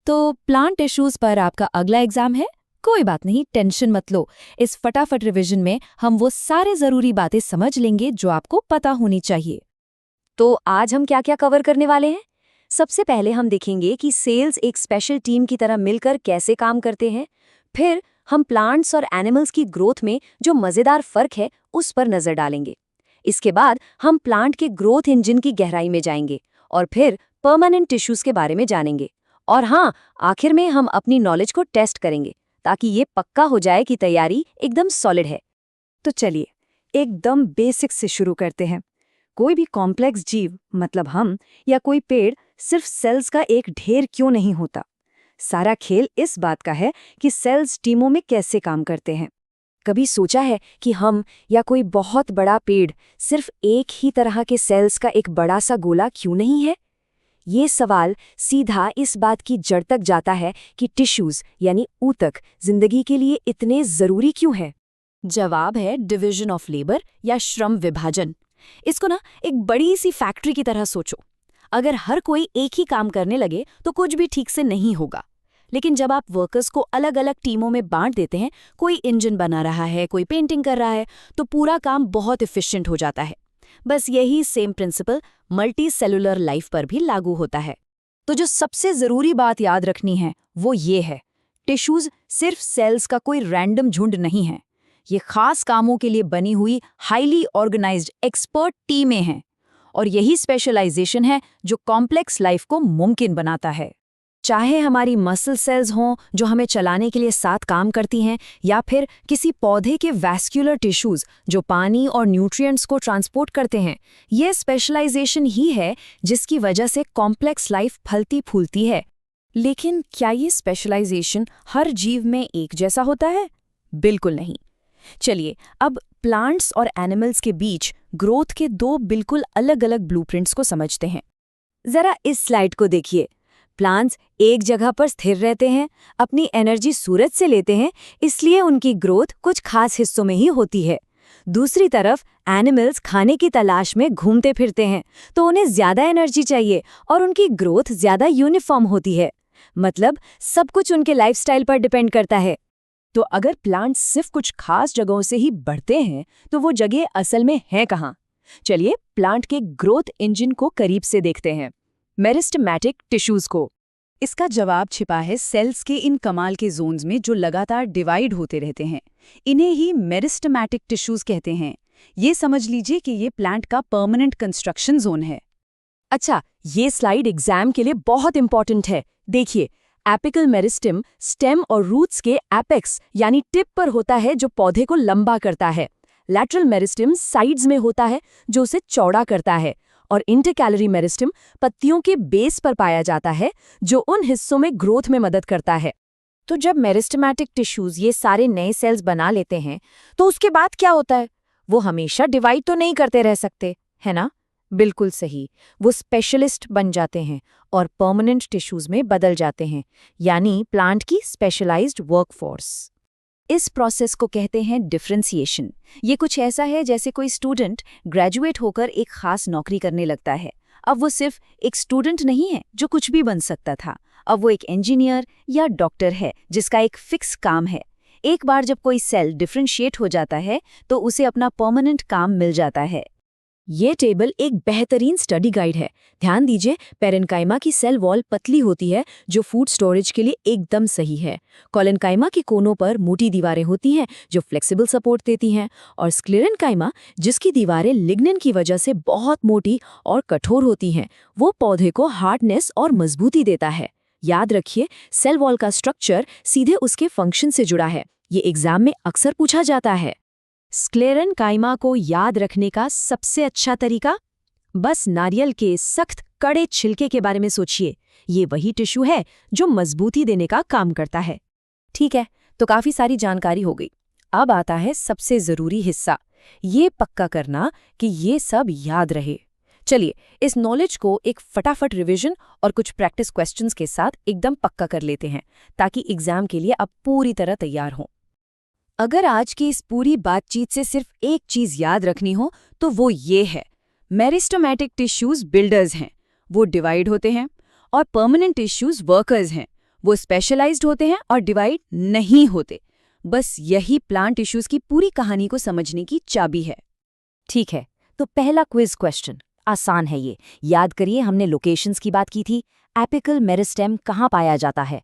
तो plant tissues पर आपका अगला एग्जाम है? कोई बात नहीं, टेंशन मत लो। इस फटाफट रिवीजन में हम वो सारे जरूरी बातें समझ लेंगे जो आपको पता होनी चाहिए। तो आज हम क्या क्या कवर करने वाले हैं? सबसे पहले हम देखेंगे कि सेल्स एक स्पेशल टीम की तरह मिलकर कैसे काम करते हैं। फिर हम प्लांट्स और एनिमल्स की ग्रोथ में जो मज़ेदार फर्क है उस पर नज़र डालेंगे। इसके बाद हम प्लांट के ग्रोथ इंजन की गहराई में जाएंगे और फिर परमानेंट टिश्यूज के बारे में जानेंगे। और हाँ, आखिर में हम अपनी नॉलेज को टेस्ट करेंगे ताकि ये पक्का हो जाए कि तैयारी एकदम सॉलिड है। तो चलिए एकदम बेसिक से शुरू करते हैं। कोई भी कॉम्प्लेक्स जीव, मतलब हम या कोई पेड़, सिर्फ सेल्स का एक ढेर क्यों नहीं होता। सारा खेल इस बात का है कि सेल्स टीमों में कैसे काम करते हैं। कभी सोचा है कि हम या कोई बहुत बड़ा पेड़ सिर्फ एक ही तरह के सेल्स का एक बड़ा सा गोला क्यों नहीं है? ये सवाल सीधा इस बात की जड़ तक जाता है कि टिश्यूज यानी ऊतक जिंदगी के लिए इतने जरूरी क्यों है। जवाब है डिवीजन ऑफ लेबर या श्रम विभाजन। इसको ना एक बड़ी सी फैक्ट्री की तरह सोचो। अगर हर कोई एक ही काम करने लगे तो कुछ भी ठीक से नहीं होगा। लेकिन जब आप वर्कर्स को अलग अलग टीमों में बांट देते हैं, कोई इंजन बना रहा है, कोई पेंटिंग कर रहा है, तो पूरा काम बहुत एफिशिएंट हो जाता है। बस यही same principle multicellular life पर भी लागू होता है। तो जो सबसे जरूरी बात याद रखनी है वो ये है, टिश्यूज सिर्फ सेल्स का कोई रैंडम झुंड नहीं है। ये खास कामों के लिए बनी हुई हाईली ऑर्गेनाइज्ड एक्सपर्ट टीमें हैं। और यही स्पेशलाइजेशन है जो कॉम्प्लेक्स लाइफ को मुमकिन बनाता है। चाहे हमारी मसल सेल्स हों जो हमें चलाने के लिए साथ काम करती हैं, या फिर किसी पौधे के वैस्कुलर टिश्यूज जो पानी और न्यूट्रिएंट्स को ट्रांसपोर्ट करते हैं, ये स्पेशलाइजेशन ही है जिसकी वजह से कॉम्प्लेक्स लाइफ फलती फूलती है। लेकिन क्या ये स्पेशलाइजेशन हर जीव में एक जैसा होता है? बिल्कुल नहीं। चलिए अब प्लांट्स और एनिमल्स के बीच ग्रोथ के दो बिल्कुल अलग अलग ब्लूप्रिंट्स को समझते हैं। जरा इस स्लाइड को देखिए। प्लांट्स एक जगह पर स्थिर रहते हैं, अपनी एनर्जी सूरज से लेते हैं, इसलिए उनकी ग्रोथ कुछ खास हिस्सों में ही होती है। दूसरी तरफ एनिमल्स खाने की तलाश में घूमते फिरते हैं, तो उन्हें ज्यादा एनर्जी चाहिए और उनकी ग्रोथ ज्यादा यूनिफॉर्म होती है। मतलब सब कुछ उनके लाइफस्टाइल पर डिपेंड करता है। तो अगर प्लांट्स सिर्फ कुछ खास जगहों से ही बढ़ते हैं, तो वो जगह असल में है कहाँ? चलिए प्लांट के ग्रोथ इंजन को करीब से देखते हैं, मेरिस्टेमेटिक टिश्यूज को। इसका जवाब छिपा है सेल्स के इन कमाल के जोन्स में जो लगातार डिवाइड होते रहते हैं। इन्हें ही मेरिस्टेमेटिक टिश्यूज कहते हैं। ये समझ लीजिए कि ये प्लांट का परमानेंट कंस्ट्रक्शन जोन है। अच्छा, ये स्लाइड एग्जाम के लिए बहुत इंपॉर्टेंट है। देखिए, एपिकल मेरिस्टेम स्टेम और रूट्स के एपेक्स यानी टिप पर होता है जो पौधे को लंबा करता है। लैटरल मेरिस्टेम साइड्स में होता है जो उसे चौड़ा करता है। और इंटरकैलरी मेरिस्टेम पत्तियों के बेस पर पाया जाता है जो उन हिस्सों में ग्रोथ में मदद करता है। तो जब मेरिस्टेमेटिक टिश्यूज ये सारे नए सेल्स बना लेते हैं तो उसके बाद क्या होता है? वो हमेशा डिवाइड तो नहीं करते रह सकते, है ना? बिल्कुल सही, वो स्पेशलिस्ट बन जाते हैं और परमानेंट टिश्यूज में बदल जाते हैं, यानी प्लांट की स्पेशलाइज्ड वर्कफोर्स। इस प्रोसेस को कहते हैं डिफरेंशिएशन। ये कुछ ऐसा है जैसे कोई स्टूडेंट ग्रेजुएट होकर एक खास नौकरी करने लगता है। अब वो सिर्फ एक स्टूडेंट नहीं है जो कुछ भी बन सकता था। अब वो एक इंजीनियर या डॉक्टर है जिसका एक फिक्स काम है। एक बार जब कोई सेल डिफरेंशिएट हो जाता है तो उसे अपना परमानेंट काम मिल जाता है। ये टेबल एक बेहतरीन स्टडी गाइड है। ध्यान दीजिए, पेरेन्काइमा की सेल वॉल पतली होती है जो फूड स्टोरेज के लिए एकदम सही है। कोलेनकाइमा के कोनों पर मोटी दीवारें होती हैं जो फ्लेक्सिबल सपोर्ट देती हैं, और स्क्लेरेनकाइमा जिसकी दीवारें लिग्निन की वजह से बहुत मोटी और कठोर होती हैं, वो पौधे को हार्डनेस और मजबूती देता है। याद रखिए, सेल वॉल का स्ट्रक्चर सीधे उसके फंक्शन से जुड़ा है। ये एग्जाम में अक्सर पूछा जाता है। स्क्लेरेनकाइमा को याद रखने का सबसे अच्छा तरीका? बस नारियल के सख्त कड़े छिलके के बारे में सोचिए। ये वही टिश्यू है जो मजबूती देने का काम करता है। ठीक है, तो काफी सारी जानकारी हो गई। अब आता है सबसे जरूरी हिस्सा, ये पक्का करना कि ये सब याद रहे। चलिए इस नॉलेज को एक फटाफट रिवीजन और कुछ प्रैक्टिस क्वेश्चंस के साथ एकदम पक्का कर लेते हैं ताकि एग्जाम के लिए आप पूरी तरह तैयार हों। अगर आज की इस पूरी बातचीत से सिर्फ एक चीज याद रखनी हो तो वो ये है, मेरिस्टेमेटिक टिश्यूज बिल्डर्स हैं, वो डिवाइड होते हैं, और परमानेंट टिश्यूज वर्कर्स हैं, वो स्पेशलाइज्ड होते हैं और डिवाइड नहीं होते। बस यही प्लांट टिश्यूज की पूरी कहानी को समझने की चाबी है। ठीक है, तो पहला क्विज क्वेश्चन आसान है ये। याद करिए, हमने लोकेशंस की बात की थी। एपिकल मेरिस्टेम कहाँ पाया जाता है?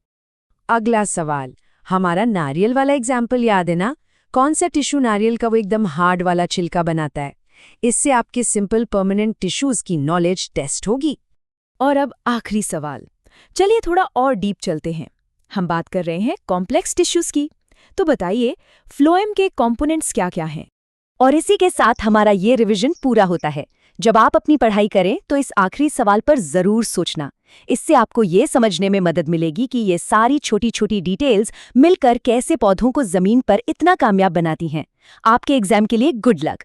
अगला सवाल, हमारा नारियल वाला एग्जाम्पल याद है ना? कौन सा टिश्यू नारियल का वो एकदम हार्ड वाला छिलका बनाता है? इससे आपके सिंपल परमानेंट टिश्यूज की नॉलेज टेस्ट होगी। और अब आखिरी सवाल, चलिए थोड़ा और डीप चलते हैं। हम बात कर रहे हैं कॉम्प्लेक्स टिश्यूज की। तो बताइए, फ्लोएम के कंपोनेंट्स क्या-क्या हैं? और इसी के साथ हमारा ये रिवीजन पूरा होता है। जब आप अपनी पढ़ाई करें तो इस आखिरी सवाल पर जरूर सोचना। इससे आपको ये समझने में मदद मिलेगी कि ये सारी छोटी छोटी डिटेल्स मिलकर कैसे पौधों को जमीन पर इतना कामयाब बनाती हैं। आपके एग्जाम के लिए गुड लक।